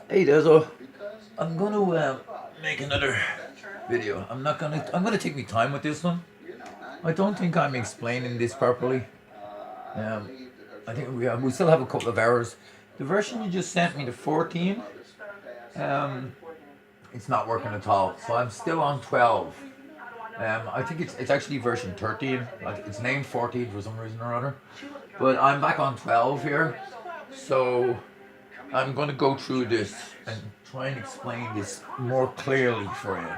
Hey Dezo, I'm gonna make another video. I'm gonna take my time with this one. I don't think I'm explaining this properly. Um, I think we still have a couple of hours. The version you just sent me, the 14, um, it's not working at all. So I'm still on 12. I think it's actually version 13. It's named 14 for some reason or other. But I'm back on 12 here. So I'm going to go through this and try and explain this more clearly for you.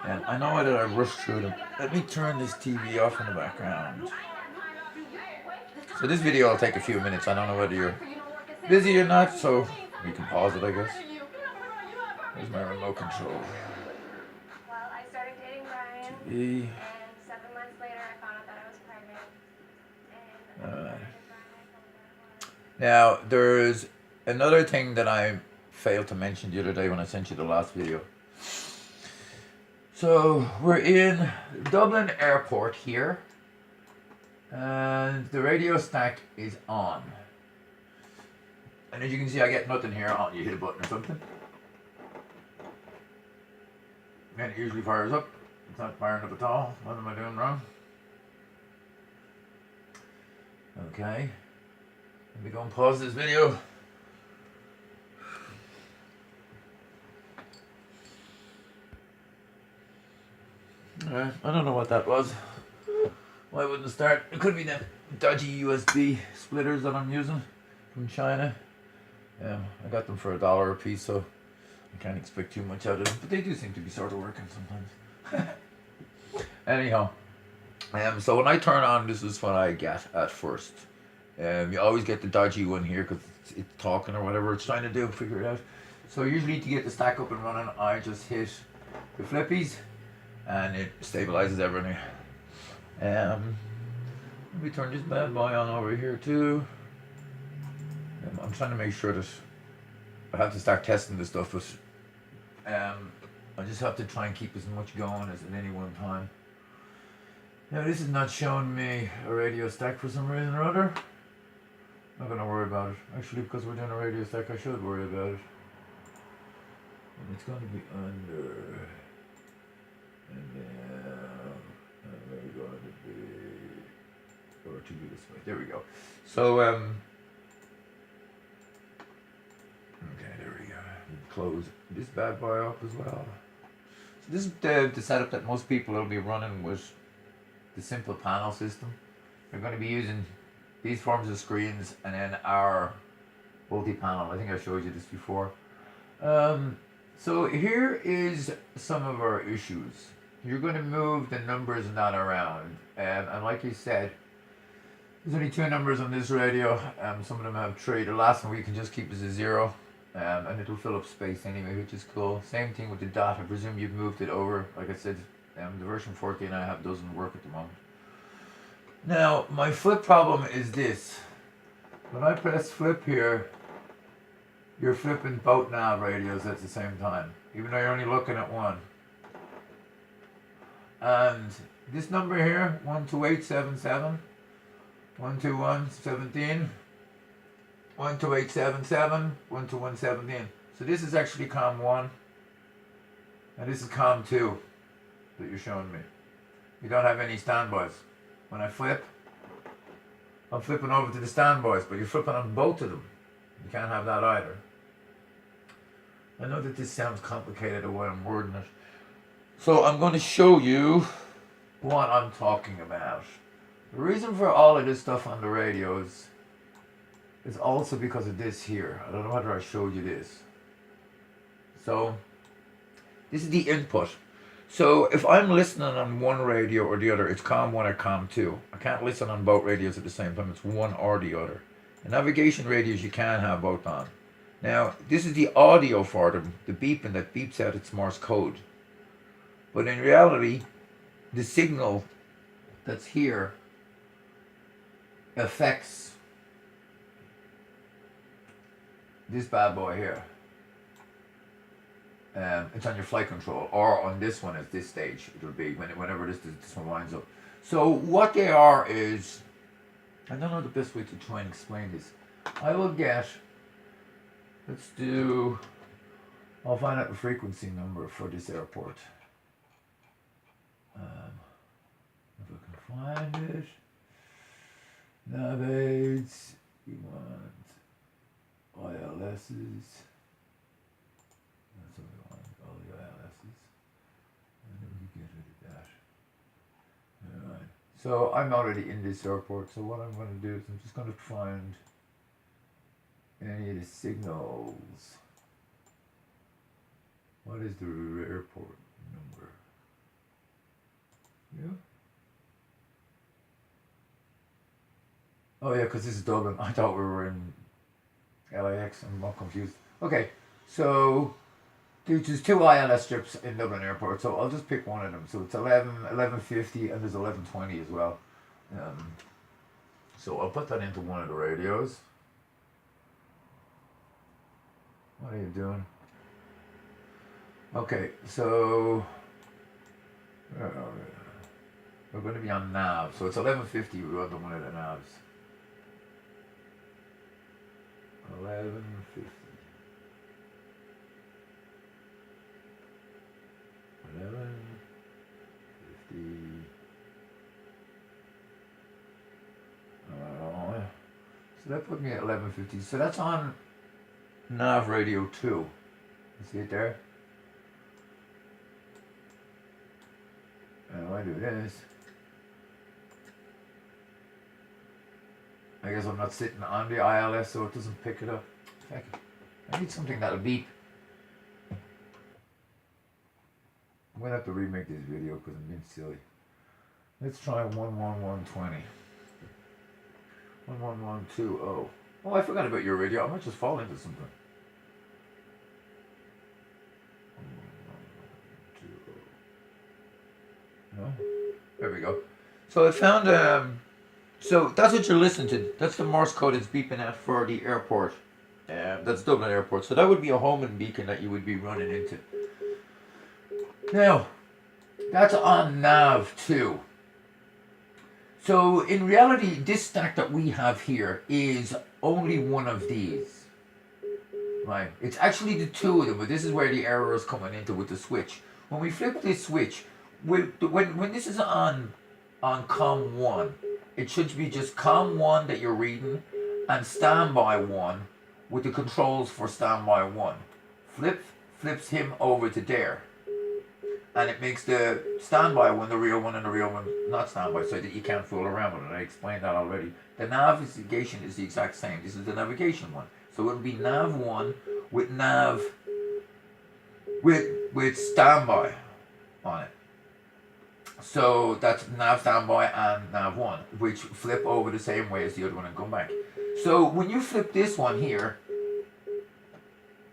And I know that I rushed through them. Let me turn this TV off in the background. So this video will take a few minutes. I don't know whether you're busy or not, so you can pause it, I guess. There's my remote control. TV. Now, there's another thing that I failed to mention the other day when I sent you the last video. So, we're in Dublin Airport here, and the radio stack is on. And as you can see, I get nothing here. Oh, you hit a button or something. And it usually fires up. It's not firing up at all. What am I doing wrong? Okay. Let me go and pause this video. I don't know what that was. Why wouldn't it start? It could be them dodgy USB splitters that I'm using from China. I got them for $1 a piece, so I can't expect too much out of them. But they do seem to be sort of working sometimes. Anyhow, so when I turn on, this is what I get at first. You always get the dodgy one here because it's talking or whatever it's trying to do, figure it out. So usually to get the stack up and running, I just hit the flippies and it stabilizes everything. Let me turn this bad boy on over here too. I'm trying to make sure that I have to start testing this stuff, but I just have to try and keep as much going as at any one time. Now this is not showing me a radio stack for some reason or other. Not gonna worry about it. Actually, because we're doing a radio stack, I should worry about it. And it's going to be under. And then we're going to be, or to be this way. There we go. So okay, there we go. Close this bad boy up as well. So this is the setup that most people will be running with the simple panel system. They're going to be using these forms of screens and then our multi-panel. I think I showed you this before. So here is some of our issues. You're going to move the numbers not around. And like you said, there's only 2 numbers on this radio. Some of them have 3. The last one we can just keep as a 0. And it'll fill up space anyway, which is cool. Same thing with the dot. I presume you've moved it over. Like I said, the version 14 I have doesn't work at the moment. Now, my flip problem is this. When I press flip here, you're flipping both nav radios at the same time, even though you're only looking at one. And this number here, 12877, 12117, 12877, 12117. So this is actually COM 1, and this is COM 2 that you're showing me. You don't have any standbys. When I flip, I'm flipping over to the standbys, but you're flipping on both of them. You can't have that either. I know that this sounds complicated the way I'm wording it. So I'm going to show you what I'm talking about. The reason for all of this stuff on the radios is also because of this here. I don't know whether I showed you this. So this is the input. So if I'm listening on one radio or the other, it's COM 1 or COM 2. I can't listen on both radios at the same time. It's one or the other. In navigation radios, you can have both on. Now, this is the audio for them, the beeping that beeps out its Morse code. But in reality, the signal that's here affects this bad boy here. It's on your flight control, or on this one at this stage. It'll be whenever this one winds up. So what they are is, I don't know the best way to try and explain this. I will get Let's do, I'll find out the frequency number for this airport. If I can find it. Nav aids, we want ILSs. That's what we want, all the ILSs. And then we get rid of that. Alright. So I'm already in this airport, so what I'm going to do is I'm just going to find any of the signals. What is the airport number? Yeah. Oh yeah, because this is Dublin. I thought we were in LAX. I'm not confused. Okay, so there's two ILS strips in Dublin Airport, so I'll just pick one of them. So it's 1150, and there's 1120 as well. So I'll put that into one of the radios. What are you doing? Okay, so we're going to be on nav. So it's 1150. We're on one of the navs. 1150. 1150. So that put me at 1150. So that's on nav radio 2. You see it there? And I do this. I guess I'm not sitting on the ILS, so it doesn't pick it up. Heck, I need something that'll beep. I'm gonna have to remake this video because I'm being silly. Let's try 11120. 11120. Oh, I forgot about your radio. I might just fall into something. 11120. No? There we go. So I found so that's what you're listening to. That's the Morse code it's beeping at for the airport. That's Dublin Airport. So that would be a homing beacon that you would be running into. Now, that's on nav 2. So in reality, this stack that we have here is only one of these. Right? It's actually the two of them, but this is where the error is coming into with the switch. When we flip this switch, when this is on COM 1, it should be just COM 1 that you're reading and standby 1 with the controls for standby 1. Flips him over to there. And it makes the standby one the real one and the real one not standby, so that you can't fool around with it. I explained that already. The navigation is the exact same. This is the navigation one. So it would be nav 1 with with standby on it. So that's nav standby and nav 1, which flip over the same way as the other one and come back. So when you flip this one here,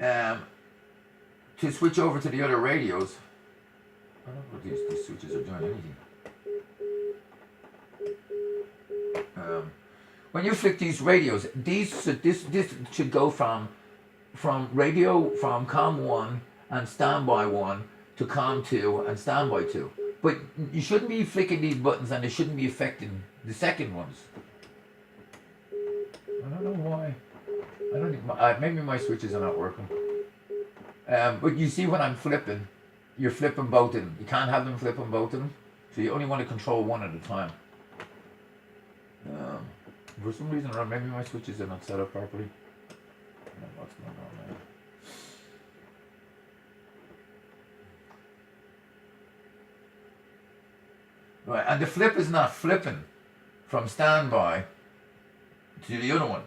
to switch over to the other radios, I don't know if these switches are doing anything. When you flick these radios, this should go from COM 1 and standby 1 to COM 2 and standby 2. But you shouldn't be flicking these buttons, and they shouldn't be affecting the second ones. I don't know why. I don't think maybe my switches are not working. But you see when I'm flipping, you're flipping both of them. You can't have them flipping both of them, so you only want to control one at a time. For some reason, or maybe my switches are not set up properly. I don't know what's going on there. Right, and the flip is not flipping from standby to the other one.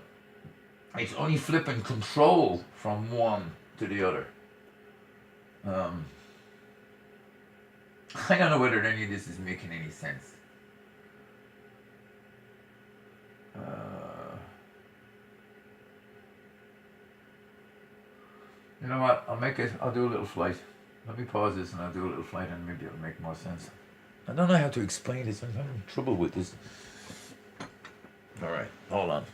It's only flipping control from one to the other. I don't know whether any of this is making any sense. You know what? I'll do a little flight. Let me pause this and I'll do a little flight, and maybe it'll make more sense. I don't know how to explain this. I'm having trouble with this. Alright, hold on.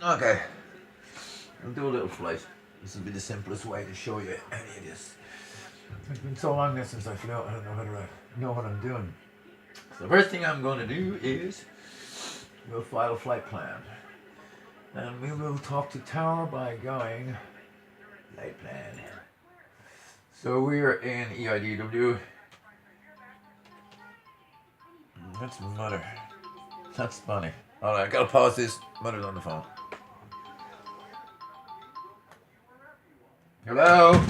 Okay. I'll do a little flight. This will be the simplest way to show you any of this. It's been so long now since I flew out, I don't know whether I know what I'm doing. So the first thing I'm going to do is We'll file a flight plan. And we will talk to tower by going flight plan. So we are in EIDW. That's Mother. That's funny. Alright, I gotta pause this. Mother's on the phone. Hello?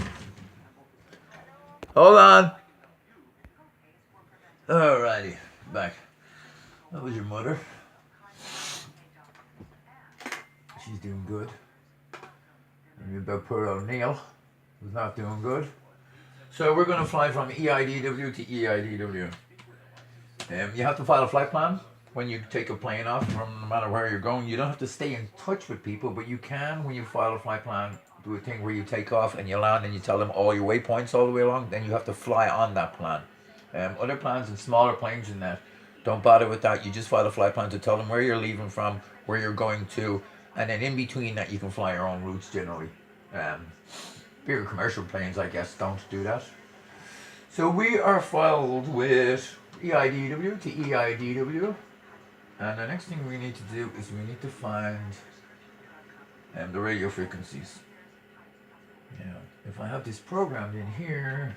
Hold on. Alrighty, back. That was your mother. She's doing good. And about poor old Neil, who's not doing good. So we're going to fly from EIDW to EIDW. You have to file a flight plan when you take a plane off from no matter where you're going. You don't have to stay in touch with people, but you can, when you file a flight plan, do a thing where you take off and you land and you tell them all your waypoints all the way along. Then you have to fly on that plan. Other plans and smaller planes in that, don't bother with that. You just file a flight plan to tell them where you're leaving from, where you're going to, and then in between that you can fly your own routes generally. Bigger commercial planes, I guess, don't do that. So we are filed with EIDW to EIDW, and the next thing we need to do is we need to find the radio frequencies. Yeah, if I have this programmed in here,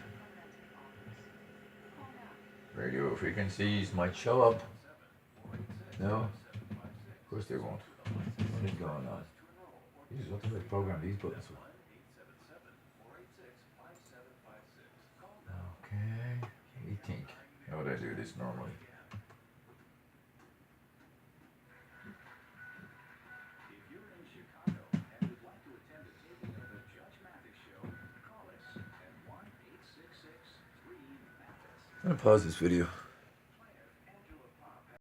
radio frequencies might show up. No, of course they won't. What is going on? Jesus, what do they program these buttons for? Okay, let me think. How would I do this normally? I'm gonna pause this video.